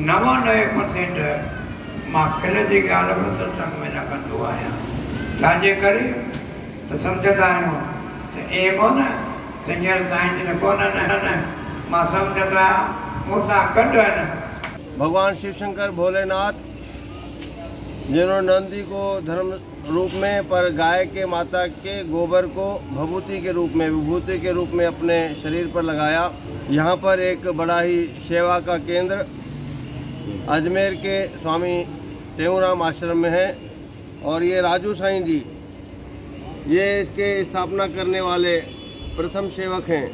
99% मां खिल जी ॻाल्हि बि सत्संग में न कंदो आहियां। छाजे करे त सम्झंदा आहियूं त ए कोन त हींअर साईं जन कोन आहिनि, मां सम्झंदा मूंसां गॾु आहिनि। भगवान शिव शंकर भोलेनाथ जिन्होंने नंदी को धर्म रूप में पर गाय के माता के गोबर को भभूति के रूप में, विभूति के रूप में अपने शरीर पर लगाया। यहाँ पर एक बड़ा ही सेवा का केंद्र अजमेर के स्वामी टेऊराम आश्रम में है और ये राजू साईं जी ये इसके स्थापना करने वाले प्रथम सेवक हैं।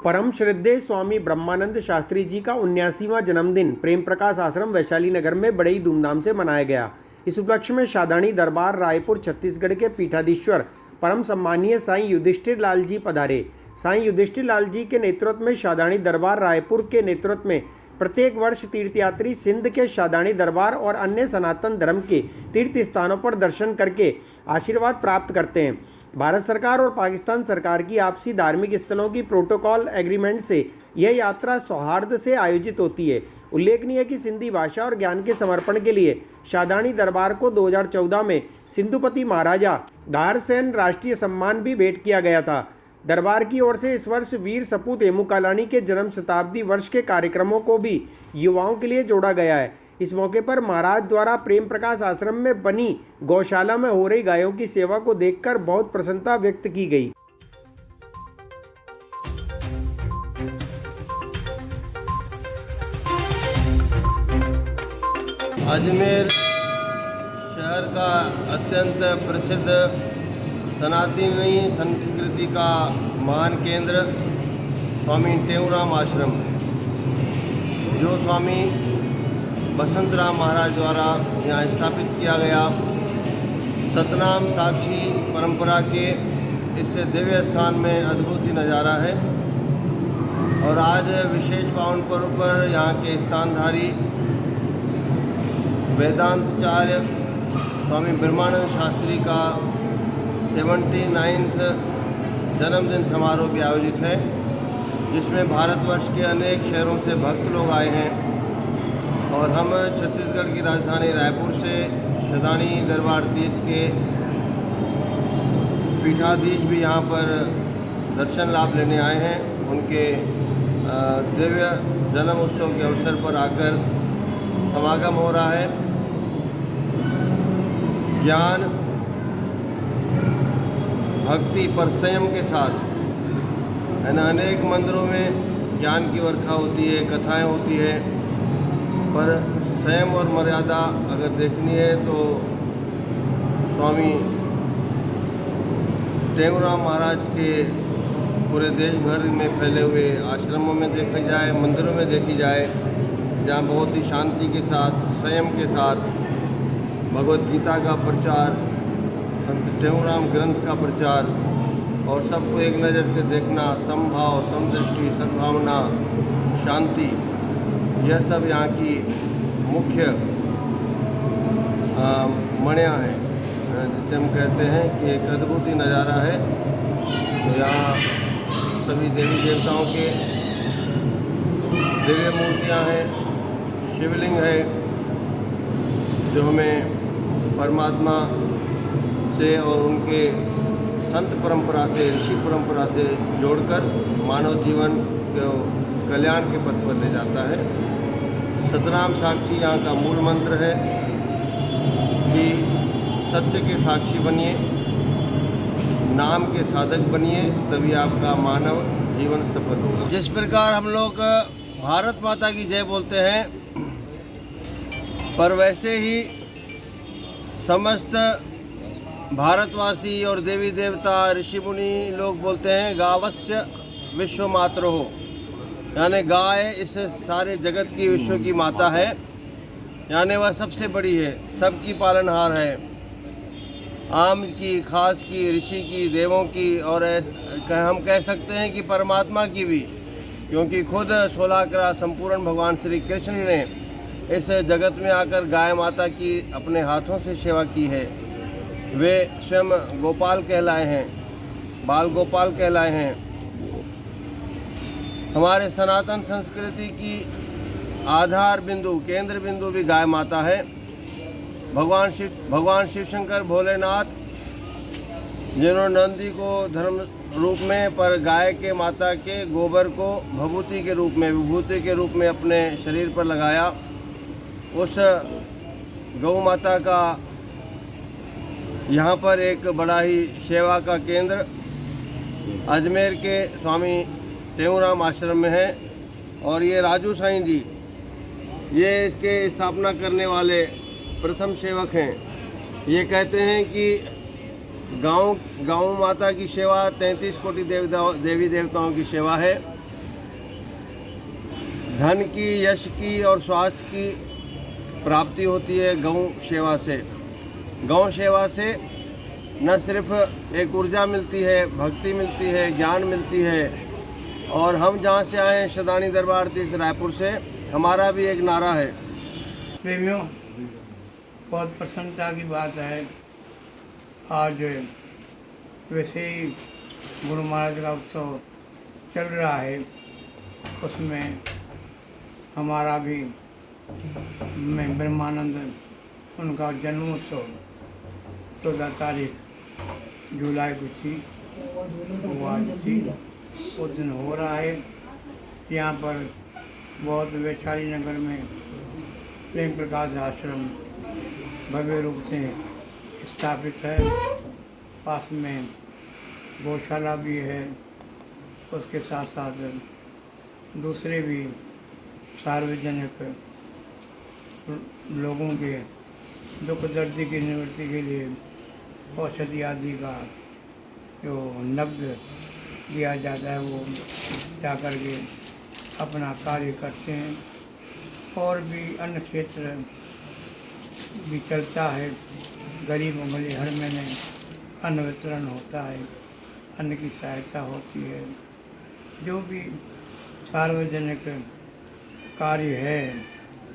परम श्रद्धेय स्वामी ब्रह्मानंद शास्त्री जी का 79वां जन्मदिन प्रेम प्रकाश आश्रम वैशाली नगर में बड़े ही धूमधाम से मनाया गया। इस उपलक्ष्य में शादानी दरबार रायपुर छत्तीसगढ़ के पीठाधीश्वर परम सम्मानीय साईं युधिष्ठिर लाल जी पधारे। साईं युधिष्ठिर लाल जी के नेतृत्व में शादानी दरबार रायपुर के नेतृत्व में प्रत्येक वर्ष तीर्थयात्री सिंध के शादानी दरबार और अन्य सनातन धर्म के तीर्थ स्थानों पर दर्शन करके आशीर्वाद प्राप्त करते हैं। भारत सरकार और पाकिस्तान सरकार की आपसी धार्मिक स्थलों की प्रोटोकॉल एग्रीमेंट से यह यात्रा सौहार्द से आयोजित होती है। उल्लेखनीय है कि सिंधी भाषा और ज्ञान के समर्पण के लिए शादानी दरबार को 2014 में सिंधुपति महाराजा दारसेन राष्ट्रीय सम्मान भी भेंट किया गया था। दरबार की ओर से इस वर्ष वीर सपूत हेमू कालानी के जन्म शताब्दी वर्ष के कार्यक्रमों को भी युवाओं के लिए जोड़ा गया है। इस मौके पर महाराज द्वारा प्रेम प्रकाश आश्रम में बनी गौशाला में हो रही गायों की सेवा को देखकर बहुत प्रसन्नता व्यक्त की गई। अजमेर शहर का अत्यंत प्रसिद्ध सनातनी संस्कृति का महान केंद्र स्वामी टेऊराम आश्रम, जो स्वामी बसंत राम महाराज द्वारा यहाँ स्थापित किया गया, सतनाम साक्षी परंपरा के इस दिव्य स्थान में अद्भुत ही नज़ारा है। और आज विशेष पावन पर्व पर यहाँ के स्थानधारी वेदांताचार्य स्वामी ब्रह्मानंद शास्त्री का 79वां जन्मदिन समारोह भी आयोजित है, जिसमें भारतवर्ष के अनेक शहरों से भक्त लोग आए हैं। और हम छत्तीसगढ़ की राजधानी रायपुर से शादानी दरबार तीर्थ के पीठाधीश भी यहाँ पर दर्शन लाभ लेने आए हैं। उनके दिव्य जन्म उत्सव के अवसर पर आकर समागम हो रहा है। ज्ञान भक्ति पर संयम के साथ है ना, अनेक मंदिरों में ज्ञान की वर्षा होती है, कथाएं होती है, पर संयम और मर्यादा अगर देखनी है तो स्वामी टेऊराम महाराज के पूरे देश भर में फैले हुए आश्रमों में देखी जाए, मंदिरों में देखी जाए, जहाँ बहुत ही शांति के साथ, संयम के साथ भगवत गीता का प्रचार, संत टेऊराम ग्रंथ का प्रचार और सबको एक नज़र से देखना, समभाव, समदृष्टि, सद्भावना, शांति, यह सब यहाँ की मुख्य मणियाँ हैं, जिसे हम कहते हैं कि एक अद्भुत ही नज़ारा है। तो यहाँ सभी देवी देवताओं के दिव्य मूर्तियाँ हैं, शिवलिंग है, जो हमें परमात्मा से और उनके संत परंपरा से, ऋषि परंपरा से जोड़कर मानव जीवन को कल्याण के पथ पर ले जाता है। सतनाम साक्षी यहाँ का मूल मंत्र है कि सत्य के साक्षी बनिए, नाम के साधक बनिए, तभी आपका मानव जीवन सफल होगा। जिस प्रकार हम लोग भारत माता की जय बोलते हैं, पर वैसे ही समस्त भारतवासी और देवी देवता ऋषि मुनि लोग बोलते हैं गावस्य विश्व मातृ हो, यानी गाय इस सारे जगत की, विश्व की माता है, यानी वह सबसे बड़ी है, सबकी पालनहार है, आम की, खास की, ऋषि की, देवों की, और हम कह सकते हैं कि परमात्मा की भी, क्योंकि खुद 16 संपूर्ण भगवान श्री कृष्ण ने इस जगत में आकर गाय माता की अपने हाथों से सेवा की है। वे स्वयं गोपाल कहलाए हैं, बाल गोपाल कहलाए हैं। हमारे सनातन संस्कृति की आधार बिंदु, केंद्र बिंदु भी गाय माता है। भगवान शिव शंकर भोलेनाथ जिन्होंने नंदी को धर्म रूप में पर गाय के माता के गोबर को भभूति के रूप में, विभूति के रूप में अपने शरीर पर लगाया, उस गौ माता का यहाँ पर एक बड़ा ही सेवा का केंद्र अजमेर के स्वामी टेऊराम आश्रम में है। और ये राजू साईं जी, ये इसके स्थापना करने वाले प्रथम सेवक हैं। ये कहते हैं कि गाँव माता की सेवा 33 कोटि देवी देवताओं की सेवा है। धन की, यश की और स्वास्थ्य की प्राप्ति होती है गौ सेवा से। गौ सेवा से न सिर्फ एक ऊर्जा मिलती है, भक्ति मिलती है, ज्ञान मिलती है। और हम जहाँ से आए हैं शदानी दरबार तीर्थ रायपुर से, हमारा भी एक नारा है। प्रेमियों, बहुत प्रसन्नता की बात है, आज वैसे ही गुरु महाराज का उत्सव चल रहा है, उसमें हमारा भी मैं ब्रह्मानंद उनका जन्मोत्सव 14 तारीख जुलाई को थी, वो आज थी, उस दिन हो रहा है। यहाँ पर बहुत वैशाली नगर में प्रेम प्रकाश आश्रम भव्य रूप से स्थापित है। पास में गौशाला भी है, उसके साथ साथ दूसरे भी सार्वजनिक लोगों के दुख दर्द की निवृत्ति के लिए औषधि आदि का जो नकद दिया जाता है वो जा कर के अपना कार्य करते हैं। और भी अन्य क्षेत्र भी चलता है। गरीबों के लिए हर महीने अन्न वितरण होता है, अन्न की सहायता होती है। जो भी सार्वजनिक कार्य है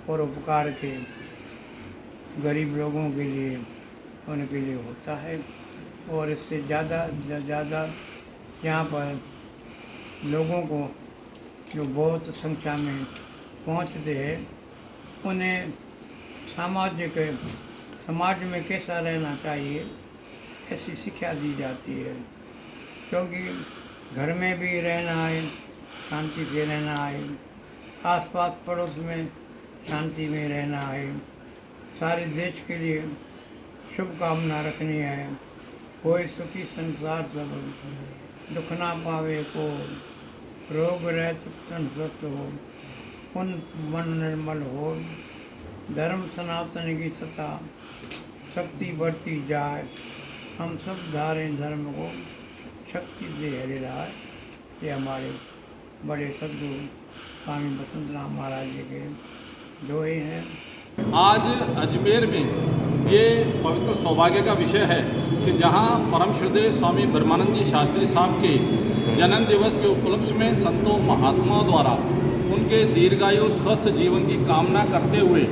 और उपकार के गरीब लोगों के लिए, उनके लिए होता है। और इससे ज़्यादा यहाँ पर लोगों को जो बहुत संख्या में पहुँचते हैं, उन्हें समाज में कैसा रहना चाहिए ऐसी शिक्षा दी जाती है। क्योंकि घर में भी रहना है, शांति से रहना है, आसपास पड़ोस में शांति में रहना है, सारे देश के लिए शुभकामना रखनी है। कोई सुखी संसार सब, दुख ना पावे को, रोग रहित तन स्वस्थ हो, उन मन निर्मल हो, धर्म सनातन की सता, शक्ति बढ़ती जाए, हम सब धारें धर्म को, शक्ति दे हरि राय। ये हमारे बड़े सदगुरु स्वामी बसंत राम महाराज जी के दोहे हैं। आज अजमेर में ये पवित्र सौभाग्य का विषय है कि जहाँ परम श्रद्धेय स्वामी ब्रह्मानंद जी शास्त्री साहब के जन्म दिवस के उपलक्ष्य में संतों महात्माओं द्वारा उनके दीर्घायु स्वस्थ जीवन की कामना करते हुए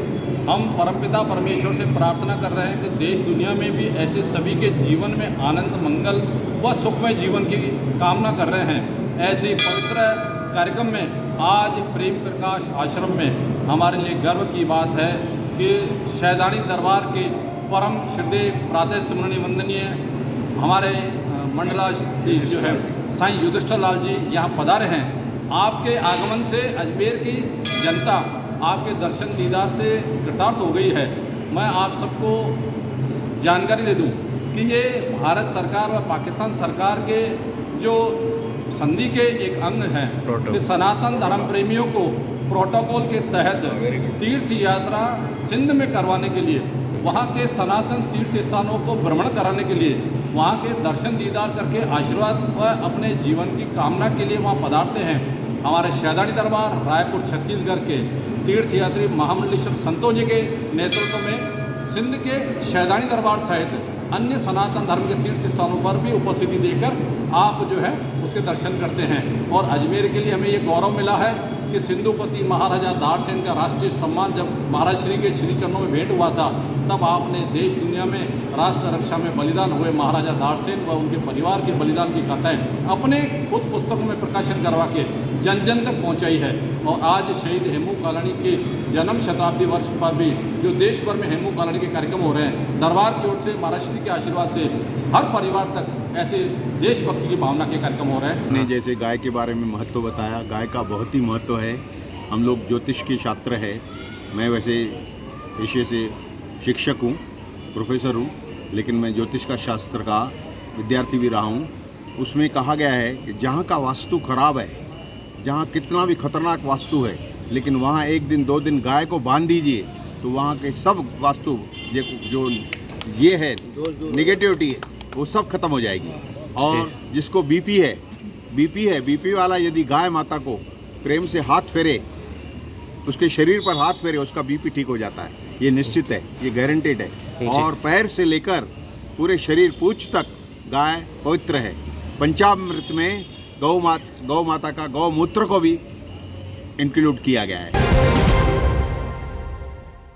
हम परमपिता परमेश्वर से प्रार्थना कर रहे हैं कि देश दुनिया में भी ऐसे सभी के जीवन में आनंद, मंगल व सुखमय जीवन की कामना कर रहे हैं। ऐसे पवित्र कार्यक्रम में आज प्रेम प्रकाश आश्रम में हमारे लिए गर्व की बात है कि शैदानी दरबार के परम श्रद्धेय प्रातः स्मरणीय वंदनीय हमारे मंडलाधीश जो है साईं युधिष्ठिर लाल जी यहाँ पधारे हैं। आपके आगमन से अजमेर की जनता आपके दर्शन दीदार से कृतार्थ हो गई है। मैं आप सबको जानकारी दे दूं कि ये भारत सरकार व पाकिस्तान सरकार के जो संधि के एक अंग हैं कि सनातन धर्म प्रेमियों को प्रोटोकॉल के तहत तीर्थ यात्रा सिंध में करवाने के लिए, वहाँ के सनातन तीर्थ स्थानों को भ्रमण कराने के लिए, वहाँ के दर्शन दीदार करके आशीर्वाद व अपने जीवन की कामना के लिए वहाँ पधारते हैं। हमारे शैदानी दरबार रायपुर छत्तीसगढ़ के तीर्थयात्री महामंडलेश्वर संतों जी के नेतृत्व में सिंध के शैदानी दरबार सहित अन्य सनातन धर्म के तीर्थ स्थानों पर भी उपस्थिति देकर आप जो है उसके दर्शन करते हैं। और अजमेर के लिए हमें ये गौरव मिला है कि सिंधुपति महाराजा दाड़सेन का राष्ट्रीय सम्मान जब महाराज श्री के श्री चरणों में भेंट हुआ था, तब आपने देश दुनिया में राष्ट्र रक्षा में बलिदान हुए महाराजा दाड़सेन व उनके परिवार के बलिदान की कथाएं अपने खुद पुस्तकों में प्रकाशन करवा के जन जन तक पहुंचाई है। और आज शहीद हेमू कालानी के जन्म शताब्दी वर्ष पर भी जो देश भर में हेमू कालानी के कार्यक्रम हो रहे हैं, दरबार की ओर से महाराष्ट्र के आशीर्वाद से हर परिवार तक ऐसे देशभक्ति की भावना के कार्यक्रम हो रहे हैं। ने जैसे गाय के बारे में महत्व बताया, गाय का बहुत ही महत्व है। हम लोग ज्योतिष के छात्र है, मैं वैसे पेशे से शिक्षक हूँ, प्रोफेसर हूँ, लेकिन मैं ज्योतिष का शास्त्र का विद्यार्थी भी रहा हूँ। उसमें कहा गया है कि जहाँ का वास्तु खराब है, जहाँ कितना भी खतरनाक वास्तु है, लेकिन वहाँ 1 दिन 2 दिन गाय को बांध दीजिए तो वहाँ के सब वास्तु जो ये है निगेटिविटी है वो सब खत्म हो जाएगी। और जिसको बीपी है, बीपी वाला यदि गाय माता को प्रेम से हाथ फेरे, उसके शरीर पर हाथ फेरे, उसका बीपी ठीक हो जाता है। ये निश्चित है, ये गारंटेड है। और पैर से लेकर पूरे शरीर पूंछ तक गाय पवित्र है। पंचामृत में गौ माता का गौमूत्र को भी इंक्लूड किया गया है।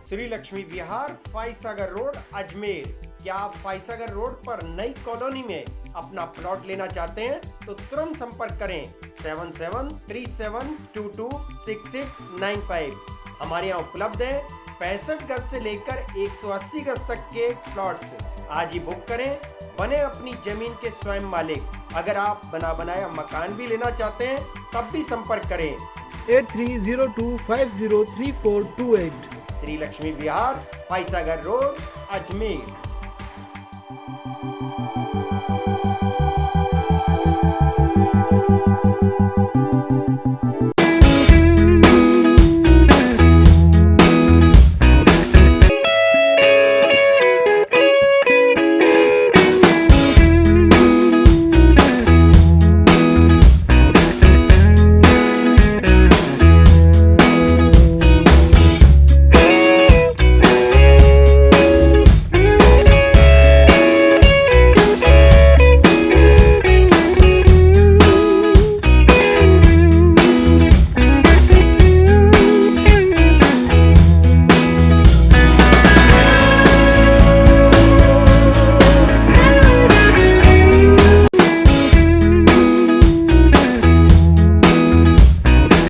श्री लक्ष्मी विहार, फाइसागर रोड, अजमेर। क्या आप फाइसागर रोड पर नई कॉलोनी में अपना प्लॉट लेना चाहते हैं तो तुरंत संपर्क करें 7737226695। हमारे यहाँ उपलब्ध है 65 गज से लेकर 180 गज तक के प्लॉट्स। आज ही बुक करें, बने अपनी जमीन के स्वयं मालिक। अगर आप बना बनाया मकान भी लेना चाहते हैं तब भी संपर्क करें 8302503428। श्री लक्ष्मी विहार, फाइसागर रोड, अजमेर।